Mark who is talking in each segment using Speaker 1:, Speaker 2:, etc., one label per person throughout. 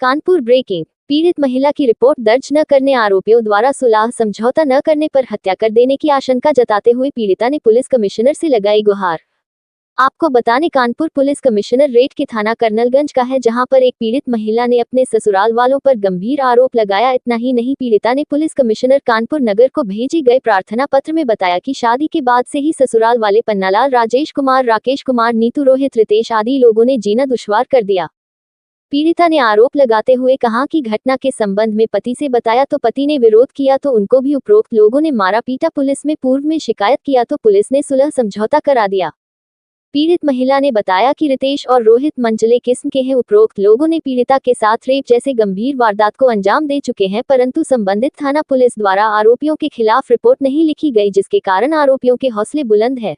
Speaker 1: Kanpur breaking. पीड़ित महिला की रिपोर्ट दर्ज न करने आरोपियों द्वारा सुलह समझौता न करने पर हत्या कर देने की आशंका जताते हुए पीड़िता ने पुलिस कमिश्नर से लगाई गुहार। आपको बताने कानपुर पुलिस कमिश्नर रेट के थाना कर्नलगंज का है, जहां पर एक पीड़ित महिला ने अपने ससुराल वालों पर गंभीर आरोप लगाया। इतना ही नहीं, पीड़िता ने पुलिस कमिश्नर कानपुर नगर को भेजे गए प्रार्थना पत्र में बताया कि शादी के बाद से ही ससुराल वाले पन्नालाल, राजेश कुमार, राकेश कुमार, नीतू, रोहित, रितेश आदि लोगों ने जीना दुश्वार कर दिया। पीड़िता ने आरोप लगाते हुए कहा कि घटना के संबंध में पति से बताया तो पति ने विरोध किया तो उनको भी उपरोक्त लोगों ने मारा पीटा। पुलिस में पूर्व में शिकायत किया तो पुलिस ने सुलह समझौता करा दिया। पीड़ित महिला ने बताया कि रितेश और रोहित मंचले किस्म के हैं। उपरोक्त लोगों ने पीड़िता के साथ रेप जैसे गंभीर वारदात को अंजाम दे चुके हैं, परंतु संबंधित थाना पुलिस द्वारा आरोपियों के खिलाफ रिपोर्ट नहीं लिखी गई, जिसके कारण आरोपियों के हौसले बुलंद है।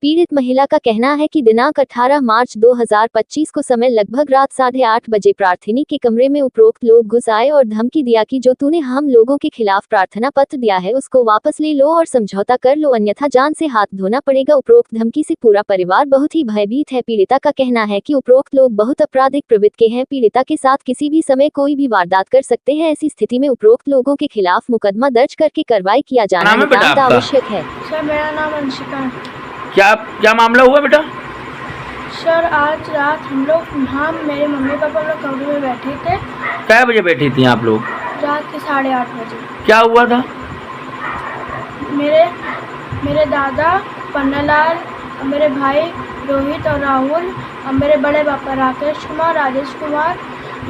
Speaker 1: पीड़ित महिला का कहना है कि दिनांक 18 मार्च 2025 को समय लगभग रात 8:30 बजे प्रार्थिनी के कमरे में उपरोक्त लोग घुस आए और धमकी दिया कि जो तूने हम लोगों के खिलाफ प्रार्थना पत्र दिया है उसको वापस ले लो और समझौता कर लो, अन्यथा जान से हाथ धोना पड़ेगा। उपरोक्त धमकी से पूरा परिवार बहुत ही भयभीत है। पीड़िता का कहना है कि उपरोक्त लोग बहुत आपराधिक प्रवृत्ति के हैं, पीड़िता के साथ किसी भी समय कोई भी वारदात कर सकते हैं। ऐसी स्थिति में उपरोक्त लोगों के खिलाफ मुकदमा दर्ज करके कार्रवाई किया जाना नितांत आवश्यक है।
Speaker 2: सर, मेरा नाम अंशिका है।
Speaker 3: क्या मामला हुआ बेटा?
Speaker 2: सर, आज रात हम मेरे मम्मी पापा लोग कमरे में बैठे थे।
Speaker 3: कै बजे बैठी थी आप लोग?
Speaker 2: रात के 8:30 बजे।
Speaker 3: क्या हुआ था?
Speaker 2: मेरे दादा पन्नालाल, मेरे भाई रोहित और राहुल और मेरे बड़े पापा राकेश कुमार, राजेश कुमार,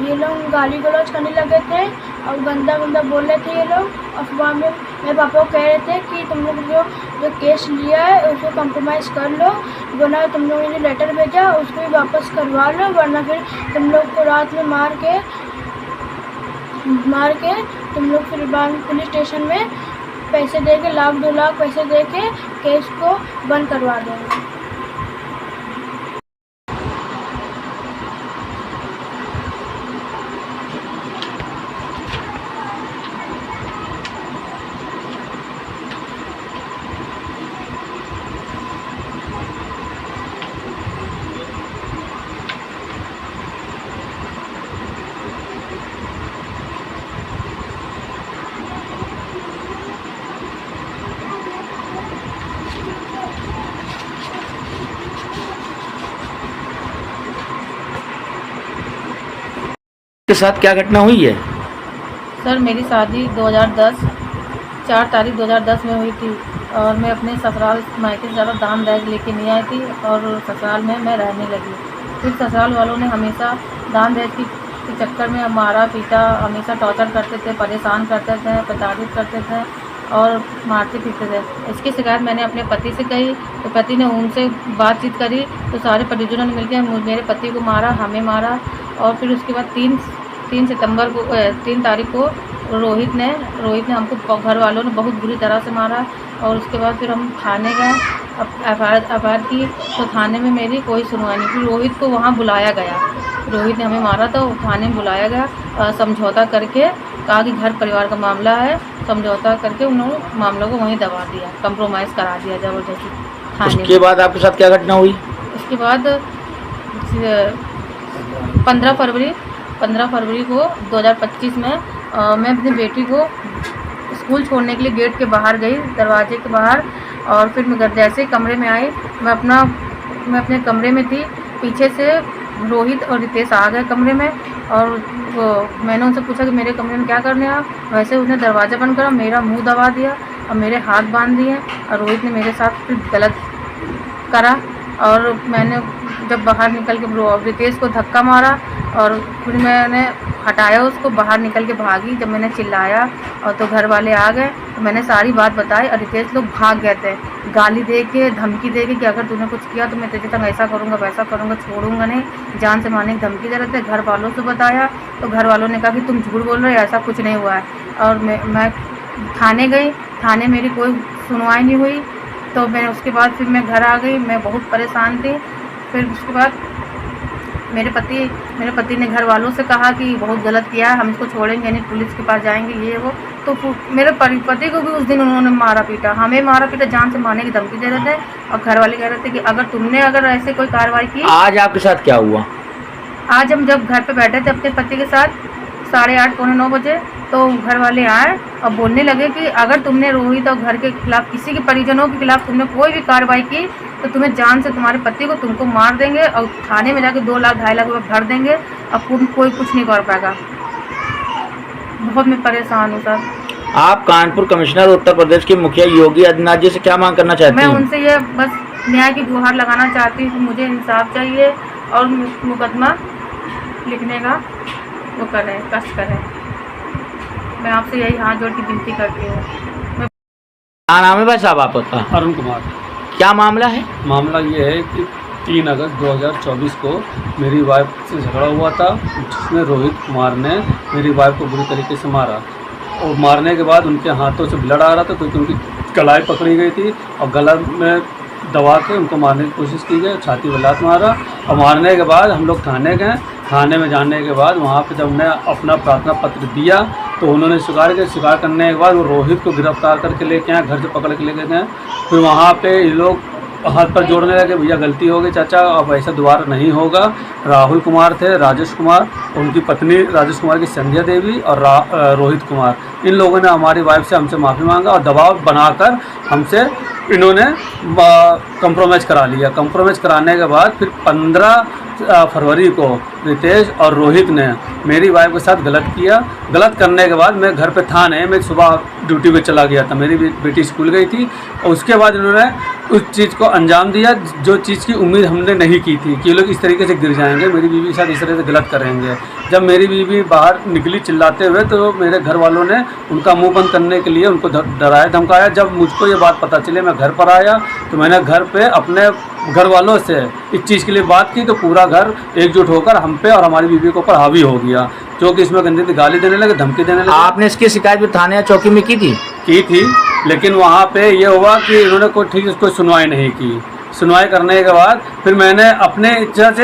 Speaker 2: ये लोग गाली गलौज करने लगे थे और गंदा गंदा बोल रहे थे। ये लोग अफवाह में मेरे पापा को कह रहे थे कि तुम लोग जो केस लिया है उसको कंप्रोमाइज़ कर लो, वरना तुम लोगों ने लेटर भेजा उसको भी वापस करवा लो, वरना फिर तुम लोग को रात में मार के तुम लोग फिर बाद में पुलिस स्टेशन में पैसे दे के 1 लाख 2 लाख पैसे दे के केस को बंद करवा देंगे।
Speaker 3: के साथ क्या घटना हुई है?
Speaker 4: सर, मेरी शादी 4 तारीख 2010 में हुई थी और मैं अपने ससुराल मायके से ज़्यादा दान दहेज लेके नहीं आई थी और ससुराल में मैं रहने लगी। फिर ससुराल वालों ने हमेशा दान दहेज के चक्कर में मारा पीटा, हमेशा टॉर्चर करते थे, परेशान करते थे, प्रताड़ित करते थे और मारते पीटते थे। इसकी शिकायत मैंने अपने पति से कही तो पति ने उनसे बातचीत करी तो सारे परिजनों ने मिलकर मेरे पति को मारा, हमें मारा। और फिर उसके बाद 3 तारीख को रोहित ने हमको घर वालों ने बहुत बुरी तरह से मारा। और उसके बाद फिर हम थाने गए, एफआईआर की तो थाने में मेरी कोई सुनवाई नहीं। फिर रोहित को वहाँ बुलाया गया, रोहित ने हमें मारा तो थाने में बुलाया गया, समझौता करके कहा कि घर परिवार का मामला है, समझौता करके उन्होंने मामलों को वहीं दबा दिया, कंप्रोमाइज़ करा दिया ज़बरदस्ती थाने में।
Speaker 3: उसके बाद आपके साथ क्या घटना हुई?
Speaker 4: उसके बाद 15 फरवरी को 2025 में मैं अपनी बेटी को स्कूल छोड़ने के लिए गेट के बाहर गई, दरवाजे के बाहर, और फिर मैं जैसे कमरे में आई, मैं अपने कमरे में थी, पीछे से रोहित और रितेश आ गए कमरे में और मैंने उनसे पूछा कि मेरे कमरे में क्या करने आया। वैसे उसने दरवाज़ा बंद करा, मेरा मुंह दबा दिया और मेरे हाथ बांध दिए और रोहित ने मेरे साथ फिर गलत करा। और मैंने जब बाहर निकल के रितेश को धक्का मारा और फिर मैंने हटाया उसको, बाहर निकल के भागी। जब मैंने चिल्लाया और तो घर वाले आ गए तो मैंने सारी बात बताई और रितेश लोग भाग गए थे, गाली दे के, धमकी दे के कि अगर तूने कुछ किया तो मैं तुझे तक ऐसा करूँगा वैसा करूँगा, छोड़ूंगा नहीं, जान से मारने की धमकी दे रहे थे। घर वालों से बताया तो घर वालों ने कहा कि तुम झूठ बोल रहे हो, ऐसा कुछ नहीं हुआ है। और मैं थाने गई, थाने मेरी कोई सुनवाई नहीं हुई। तो मैं उसके बाद फिर मैं घर आ गई, मैं बहुत परेशान थी। फिर उसके बाद मेरे पति ने घर वालों से कहा कि बहुत गलत किया है, हम इसको छोड़ेंगे नहीं, पुलिस के पास जाएंगे, ये वो। तो मेरे पति को भी उस दिन उन्होंने मारा पीटा, हमें मारा पीटा, जान से मारने की धमकी दे रहे थे। और घर वाले कह रहे थे कि अगर तुमने ऐसे कोई कार्रवाई की।
Speaker 3: आज आपके साथ क्या हुआ?
Speaker 4: आज हम जब घर पे बैठे थे अपने पति के साथ 8:30 पौने 9 बजे, तो घर वाले आए और बोलने लगे कि अगर तुमने रोहित और घर के खिलाफ किसी के परिजनों के खिलाफ तुमने कोई भी कार्रवाई की तो तुम्हें जान से तुम्हारे पति को तुमको मार देंगे और थाने में जाके 2 लाख 2.5 लाख रुपये भर देंगे और कोई कुछ नहीं कर पाएगा। बहुत मैं परेशान हूँ सर।
Speaker 3: आप कानपुर कमिश्नर उत्तर प्रदेश के मुखिया योगी आदित्यनाथ जी से क्या मांग करना चाहती
Speaker 4: मैं
Speaker 3: हैं?
Speaker 4: उनसे ये बस न्याय की गुहार लगाना चाहती हूँ कि मुझे इंसाफ चाहिए और मुकदमा लिखने का वो करें, कष्ट करें। मैं आपसे यही हाथ जोड़ के विनती करती हूँ।
Speaker 3: क्या नाम है भाई साहब आपका?
Speaker 5: अरुण कुमार।
Speaker 3: क्या मामला है?
Speaker 5: मामला ये है कि 3 अगस्त 2024 को मेरी वाइफ से झगड़ा हुआ था, जिसमें रोहित कुमार ने मेरी वाइफ को बुरी तरीके से मारा और मारने के बाद उनके हाथों से ब्लड आ रहा था क्योंकि उनकी कलाई पकड़ी गई थी और गला में दबा के उनको मारने की कोशिश की गई, छाती में लात मारा और मारने के बाद हम लोग थाने गए। थाने में जाने के बाद वहाँ पे जब हमने अपना प्रार्थना पत्र दिया तो उन्होंने स्वीकार किया। स्वीकार करने के बाद वो रोहित को गिरफ्तार करके लेके आए, घर से पकड़ के लेके गए। फिर वहाँ पे ये लोग हाथ पर जोड़ने लगे, भैया गलती हो गई चाचा, अब ऐसा दोबारा नहीं होगा। राहुल कुमार थे, राजेश कुमार, उनकी पत्नी राजेश कुमार की संध्या देवी और रोहित कुमार, इन लोगों ने हमारी वाइफ से हमसे माफ़ी मांगा और दबाव बनाकर हमसे इन्होंने कंप्रोमाइज़ करा लिया। कंप्रोमाइज़ कराने के बाद फिर 15 फरवरी को रितेश और रोहित ने मेरी वाइफ के साथ गलत किया। गलत करने के बाद मैं घर पे था नहीं, मैं सुबह ड्यूटी पे चला गया था, मेरी बेटी स्कूल गई थी और उसके बाद इन्होंने उस चीज़ को अंजाम दिया जो चीज़ की उम्मीद हमने नहीं की थी कि ये लोग इस तरीके से गिर जाएंगे, मेरी बीवी के साथ इस तरह से गलत करेंगे। जब मेरी बीवी बाहर निकली चिल्लाते हुए तो मेरे घर वालों ने उनका मुंह बंद करने के लिए उनको डराया धमकाया। जब मुझको ये बात पता चली, मैं घर पर आया तो मैंने घर पे अपने घर वालों से इस चीज़ के लिए बात की तो पूरा घर एकजुट होकर हम पे और हमारी बीवी के ऊपर हावी हो गया, जो कि इसमें गंदी गाली देने लगे, धमकी देने लगे।
Speaker 3: आपने इसकी शिकायत भी थाने या चौकी में की थी?
Speaker 5: की थी, लेकिन वहाँ पे ये हुआ कि इन्होंने कोई ठीक कोई सुनवाई नहीं की। सुनवाई करने के बाद फिर मैंने अपने इच्छा से